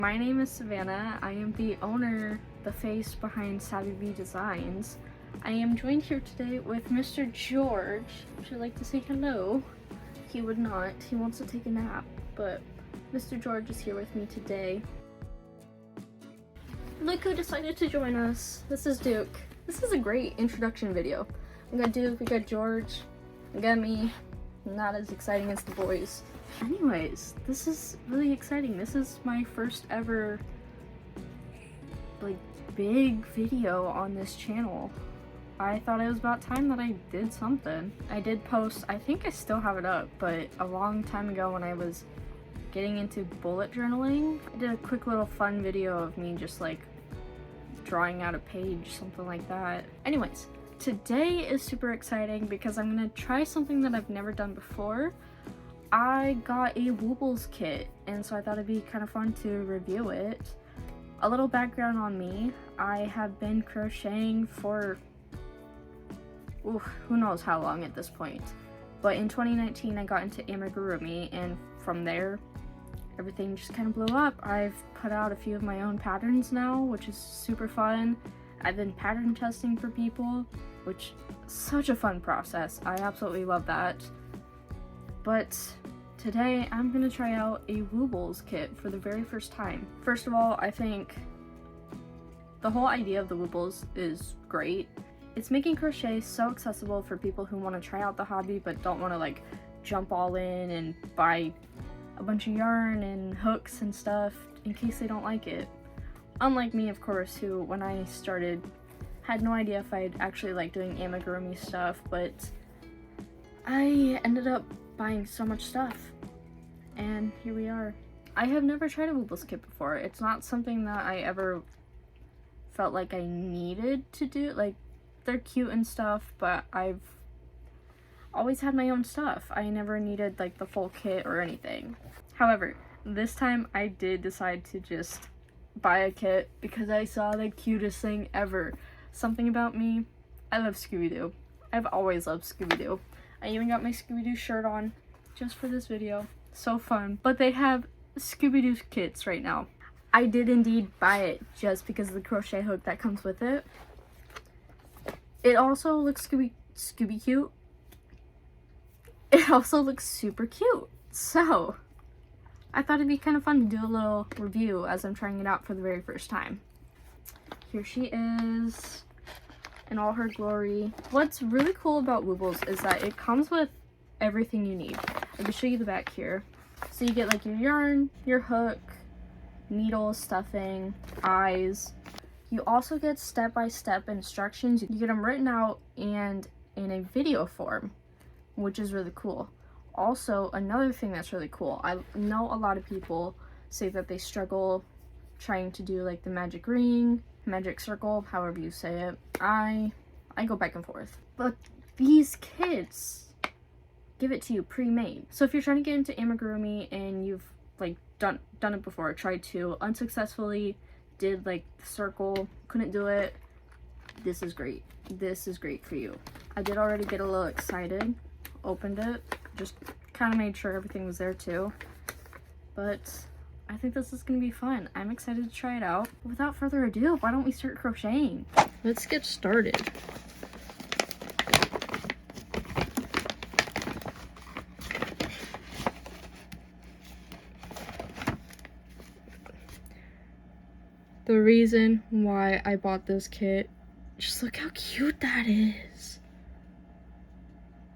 My name is Savannah. I am the owner, the face behind Savy Designs. I am joined here today with Mr. George. Would you like to say hello? He would not. He wants to take a nap, but Mr. George is here with me today. Look who decided to join us. This is Duke. This is a great introduction video. We got Duke, we got George, we got me. Not as exciting as the boys. Anyways, this is really exciting. This is my first ever big video on this channel. I thought it was about time that I did something. I did post, I think I still have it up, but a long time ago when I was getting into bullet journaling, I did a quick little fun video of me just drawing out a page, something like that. Anyways, today is super exciting because I'm gonna try something that I've never done before. I got a Woobles kit, and so I thought it'd be kind of fun to review it. A little background on me: I have been crocheting for who knows how long at this point. But in 2019 I got into amigurumi, and from there everything just kind of blew up. I've put out a few of my own patterns now, which is super fun. I've been pattern testing for people, which is such a fun process. I absolutely love that. But today I'm gonna try out a Woobles kit for the very first time. First of all, I think the whole idea of the Woobles is great. It's making crochet so accessible for people who want to try out the hobby but don't want to jump all in and buy a bunch of yarn and hooks and stuff in case they don't like it. Unlike me, of course, who when I started had no idea if I'd actually like doing amigurumi stuff, but I ended up buying so much stuff, and here we are. I have never tried a Woobles kit before. It's not something that I ever felt like I needed to do. They're cute and stuff, but I've always had my own stuff. I never needed the full kit or anything. However, this time I did decide to just buy a kit because I saw the cutest thing ever. Something about me, I love Scooby-Doo. I've always loved Scooby-Doo. I even got my Scooby-Doo shirt on just for this video. So fun. But they have Scooby-Doo kits right now. I did indeed buy it just because of the crochet hook that comes with it. It also looks Scooby cute. It also looks super cute. So I thought it'd be kind of fun to do a little review as I'm trying it out for the very first time. Here she is in all her glory. What's really cool about Woobles is that it comes with everything you need. I can show you the back here. So you get your yarn, your hook, needles, stuffing, eyes. You also get step-by-step instructions. You get them written out and in a video form, which is really cool. Also, another thing that's really cool, I know a lot of people say that they struggle trying to do the magic ring, magic circle, however you say it. I go back and forth. But these kits give it to you pre-made. So if you're trying to get into amigurumi and you've done it before, tried to, unsuccessfully, did the circle, couldn't do it, this is great. This is great for you. I did already get a little excited, opened it, just kind of made sure everything was there too. But I think this is gonna be fun. I'm excited to try it out. Without further ado, why don't we start crocheting? Let's get started. The reason why I bought this kit, just look how cute that is.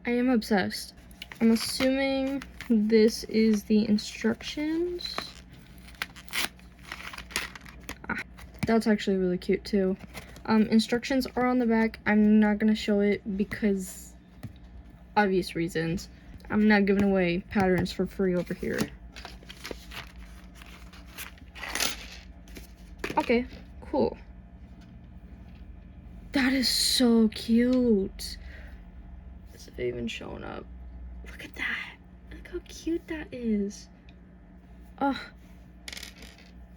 I am obsessed. I'm assuming this is the instructions. That's actually really cute too. Instructions are on the back. I'm not gonna show it because obvious reasons. I'm not giving away patterns for free over here. Okay, cool. That is so cute. Is it even showing up? Look at that. Look how cute that is. Oh,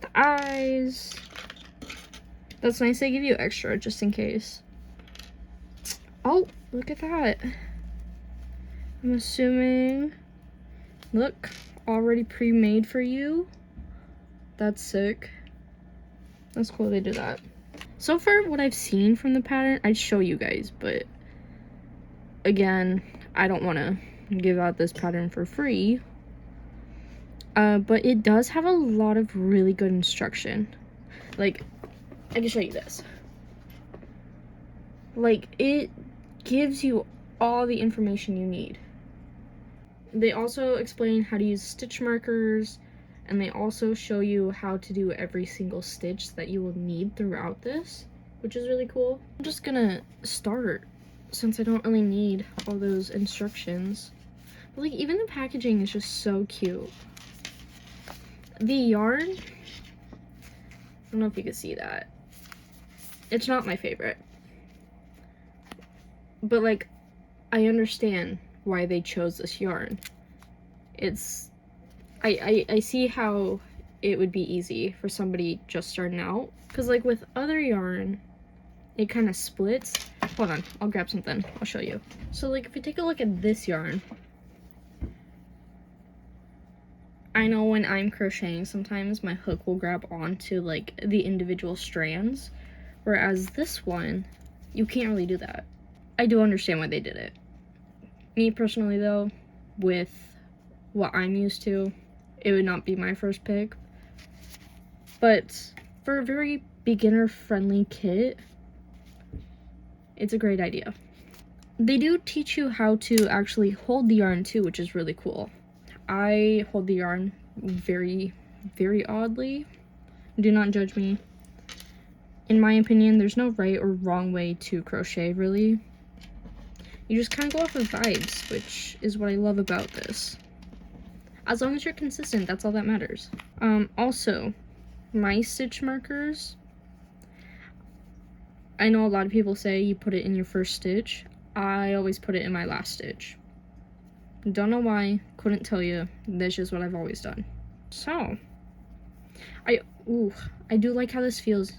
the eyes. That's nice they give you extra just in case. Oh, look at that. I'm assuming, look, already pre-made for you. That's sick. That's cool they do that. So far, what I've seen from the pattern, I'd show you guys, but again, I don't want to give out this pattern for free. But it does have a lot of really good instruction. Like, I can show you this. Like, it gives you all the information you need. They also explain how to use stitch markers, and they also show you how to do every single stitch that you will need throughout this, which is really cool. I'm just gonna start since I don't really need all those instructions. But like, even the packaging is just so cute. The yarn, I don't know if you can see that. It's not my favorite. But like, I understand why they chose this yarn. It's, I see how it would be easy for somebody just starting out. Because like with other yarn, it kind of splits. Hold on, I'll grab something, I'll show you. So like, if we take a look at this yarn, I know when I'm crocheting, sometimes my hook will grab onto like the individual strands, whereas this one, you can't really do that. I do understand why they did it. Me personally though, with what I'm used to, it would not be my first pick. But for a very beginner-friendly kit, it's a great idea. They do teach you how to actually hold the yarn too, which is really cool. I hold the yarn very, very oddly. Do not judge me. In my opinion, there's no right or wrong way to crochet, really. You just kind of go off of vibes, which is what I love about this. As long as you're consistent, that's all that matters. Also, my stitch markers, I know a lot of people say you put it in your first stitch. I always put it in my last stitch. Don't know why, couldn't tell you. That's just what I've always done. So, I do like how this feels.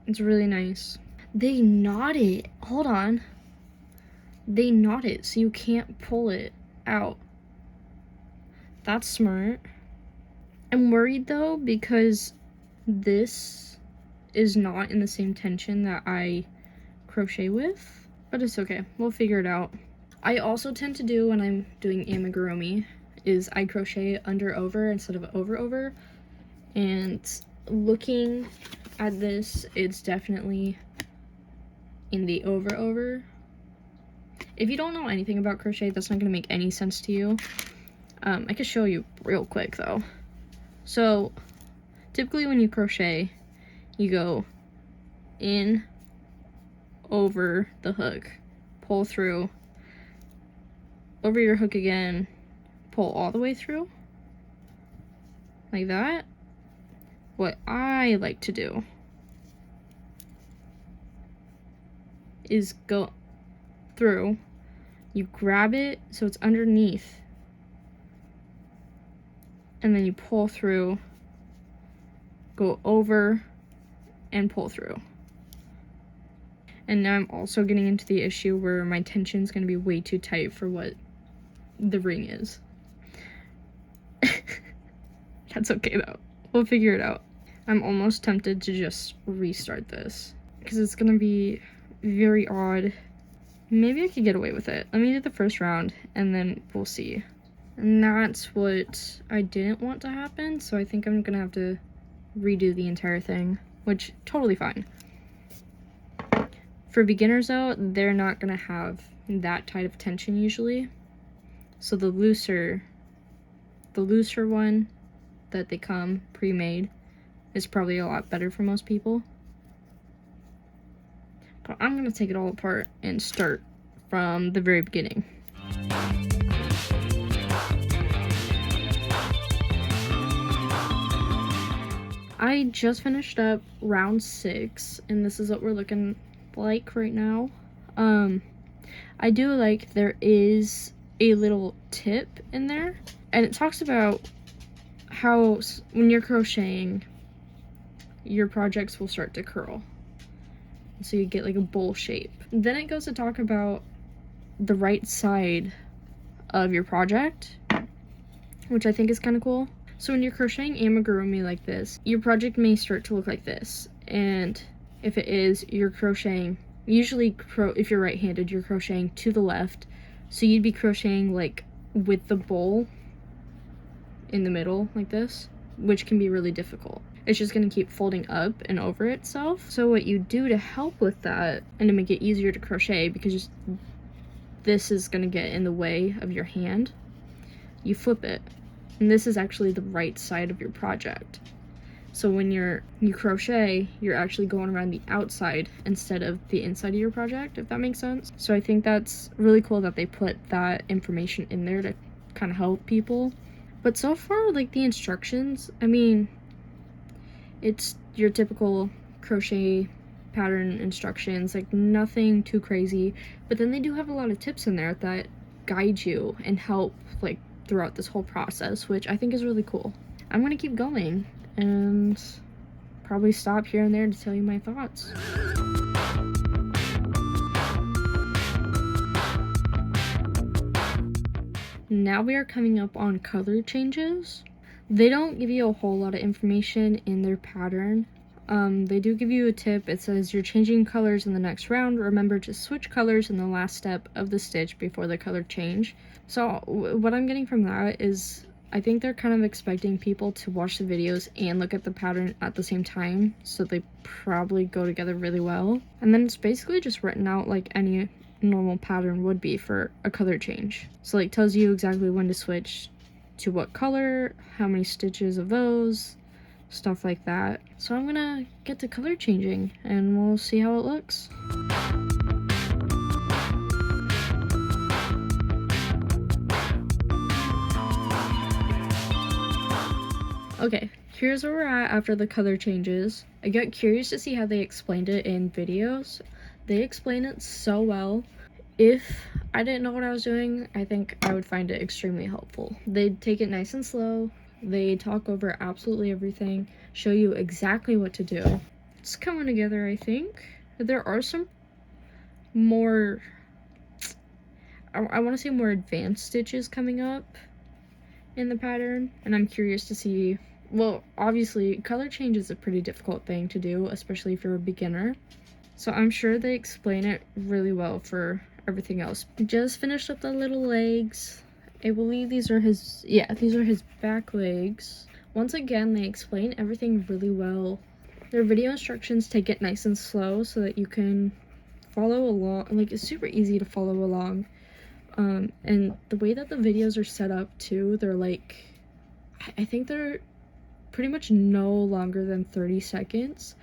It's really nice. They knot it. Hold on. They knot it so you can't pull it out. That's smart. I'm worried though because this is not in the same tension that I crochet with, but it's okay. We'll figure it out. I also tend to do when I'm doing amigurumi is I crochet under over instead of over over, and looking at this, it's definitely in the over over. If you don't know anything about crochet, that's not going to make any sense to you. I can show you real quick though. So typically when you crochet, you go in, over the hook, pull through, over your hook again, pull all the way through, like that. What I like to do is go through, you grab it so it's underneath, and then you pull through, go over, and pull through. And now I'm also getting into the issue where my tension is going to be way too tight for what the ring is. That's okay though. We'll figure it out. I'm almost tempted to just restart this because it's going to be very odd. Maybe I could get away with it. Let me do the first round and then we'll see. And that's what I didn't want to happen, so I think I'm gonna have to redo the entire thing, which totally fine. For beginners though, they're not gonna have that tight of tension usually. So the looser one that they come pre-made is probably a lot better for most people. But I'm gonna take it all apart and start from the very beginning. I just finished up round 6, and this is what we're looking like right now. I do like there is a little tip in there, and it talks about how when you're crocheting, your projects will start to curl. So you get like a bowl shape. Then it goes to talk about the right side of your project, which I think is kind of cool. So when you're crocheting amigurumi like this, your project may start to look like this. And if it is, you're crocheting, usually if you're right-handed, you're crocheting to the left. So you'd be crocheting like with the bowl in the middle like this, which can be really difficult. It's just going to keep folding up and over itself. So what you do to help with that and to make it easier to crochet, because this is going to get in the way of your hand, you flip it. And this is actually the right side of your project. So when you crochet, you're actually going around the outside instead of the inside of your project, if that makes sense. So I think that's really cool that they put that information in there to kind of help people. But so far, like, the instructions, I mean, it's your typical crochet pattern instructions, like nothing too crazy. But then they do have a lot of tips in there that guide you and help, like, throughout this whole process, which I think is really cool. I'm gonna keep going and probably stop here and there to tell you my thoughts. Now we are coming up on color changes. They don't give you a whole lot of information in their pattern. They do give you a tip. It says you're changing colors in the next round. Remember to switch colors in the last step of the stitch before the color change. So what I'm getting from that is I think they're kind of expecting people to watch the videos and look at the pattern at the same time, so they probably go together really well. And then it's basically just written out like any normal pattern would be for a color change. So like tells you exactly when to switch to what color, how many stitches of those, stuff like that. So I'm gonna get to color changing and we'll see how it looks. Okay, here's where we're at after the color changes. I got curious to see how they explained it in videos. They explain it so well. If I didn't know what I was doing, I think I would find it extremely helpful. They take it nice and slow. They talk over absolutely everything, show you exactly what to do. It's coming together, I think. There are some more, I want to say more advanced stitches coming up in the pattern, and I'm curious to see. Well, obviously, color change is a pretty difficult thing to do, especially if you're a beginner. So I'm sure they explain it really well for everything else. Just finished up the little legs. I believe these are his back legs. Once again, they explain everything really well. Their video instructions take it nice and slow so that you can follow along. Like, it's super easy to follow along. And the way that the videos are set up too, they're like, I think they're pretty much no longer than 30 seconds.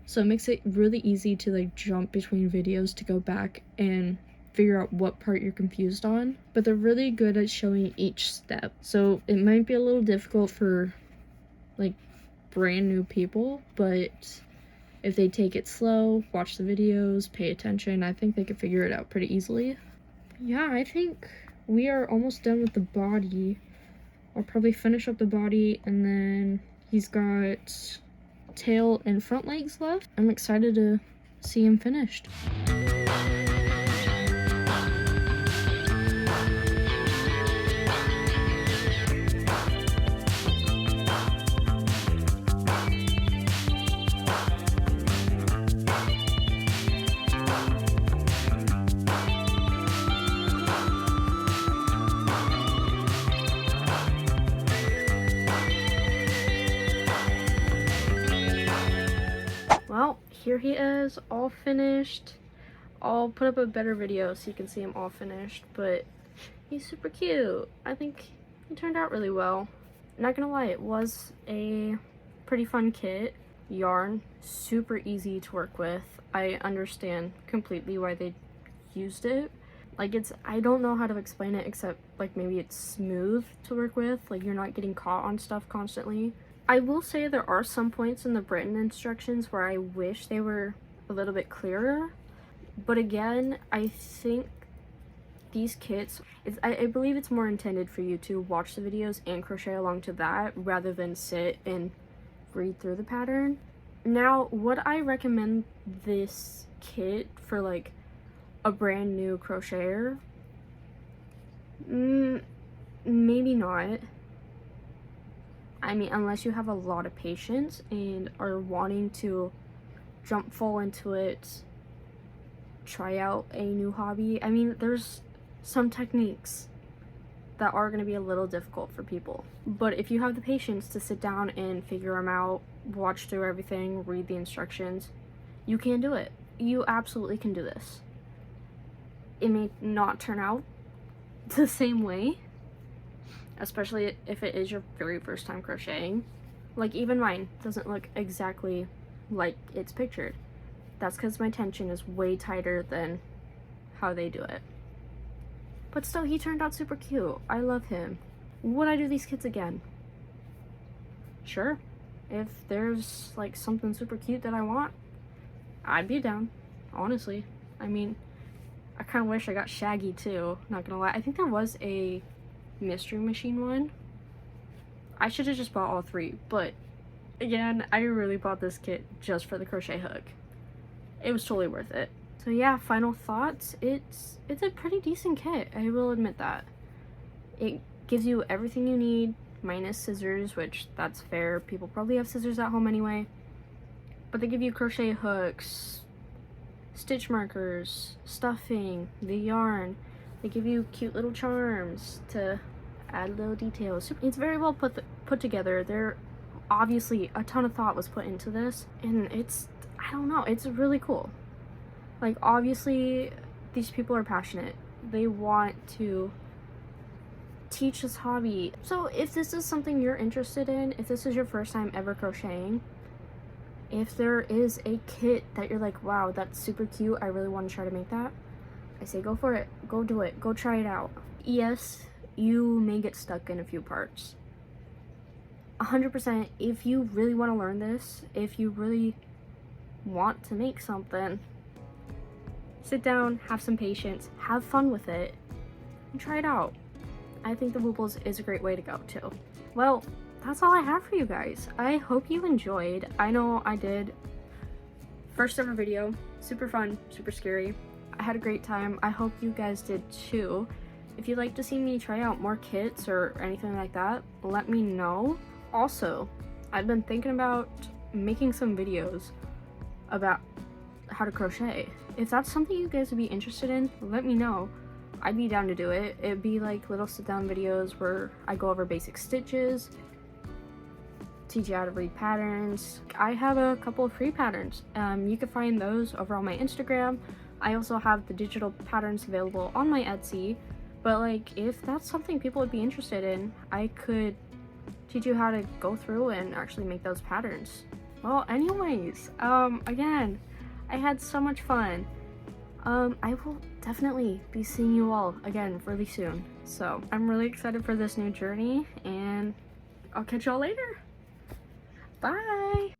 So it makes it really easy to like jump between videos to go back and figure out what part you're confused on. But they're really good at showing each step. So it might be a little difficult for like brand new people, but if they take it slow, watch the videos, pay attention, I think they could figure it out pretty easily. Yeah, I think we are almost done with the body. I'll probably finish up the body, and then he's got tail and front legs left. I'm excited to see him finished. Well, here he is, all finished. I'll put up a better video so you can see him all finished, but he's super cute. I think he turned out really well. Not gonna lie, it was a pretty fun kit. Yarn, super easy to work with. I understand completely why they used it. Like, I don't know how to explain it except like maybe it's smooth to work with. Like, you're not getting caught on stuff constantly. I will say there are some points in the written instructions where I wish they were a little bit clearer. But again, I think these kits, I believe it's more intended for you to watch the videos and crochet along to that rather than sit and read through the pattern. Now, would I recommend this kit for like a brand new crocheter? Maybe not. I mean, unless you have a lot of patience and are wanting to jump full into it, try out a new hobby. I mean, there's some techniques that are going to be a little difficult for people. But if you have the patience to sit down and figure them out, watch through everything, read the instructions, you can do it. You absolutely can do this. It may not turn out the same way, especially if it is your very first time crocheting. Like, even mine doesn't look exactly like it's pictured. That's because my tension is way tighter than how they do it. But still, he turned out super cute. I love him. Would I do these kits again? Sure. If there's like something super cute that I want, I'd be down, honestly. I mean, I kind of wish I got Shaggy too, not gonna lie. I think there was a mystery machine one. I should have just bought all three, but again, I really bought this kit just for the crochet hook. It was totally worth it. So yeah, final thoughts. It's a pretty decent kit, I will admit that. It gives you everything you need, minus scissors, which that's fair. People probably have scissors at home anyway. But they give you crochet hooks, stitch markers, stuffing, the yarn. They give you cute little charms to add little details. It's very well put together. There obviously a ton of thought was put into this, and it's, I don't know, it's really cool. Like, obviously these people are passionate. They want to teach this hobby. So if this is something you're interested in, if this is your first time ever crocheting, if there is a kit that you're like, wow, that's super cute, I really want to try to make that, I say go for it. Go do it. Go try it out. Yes, you may get stuck in a few parts. 100%, if you really want to learn this, if you really want to make something, sit down, have some patience, have fun with it, and try it out. I think the Woobles is a great way to go too. Well, that's all I have for you guys. I hope you enjoyed. I know I did. First ever video, super fun, super scary. I had a great time. I hope you guys did too. If you'd like to see me try out more kits or anything like that, let me know. Also, I've been thinking about making some videos about how to crochet. If that's something you guys would be interested in, let me know. I'd be down to do it. It'd be like little sit-down videos where I go over basic stitches, teach you how to read patterns. I have a couple of free patterns. You can find those over on my Instagram. I also have the digital patterns available on my Etsy. But like, if that's something people would be interested in, I could teach you how to go through and actually make those patterns. Well, anyways, again, I had so much fun. I will definitely be seeing you all again really soon. So I'm really excited for this new journey, and I'll catch y'all later. Bye.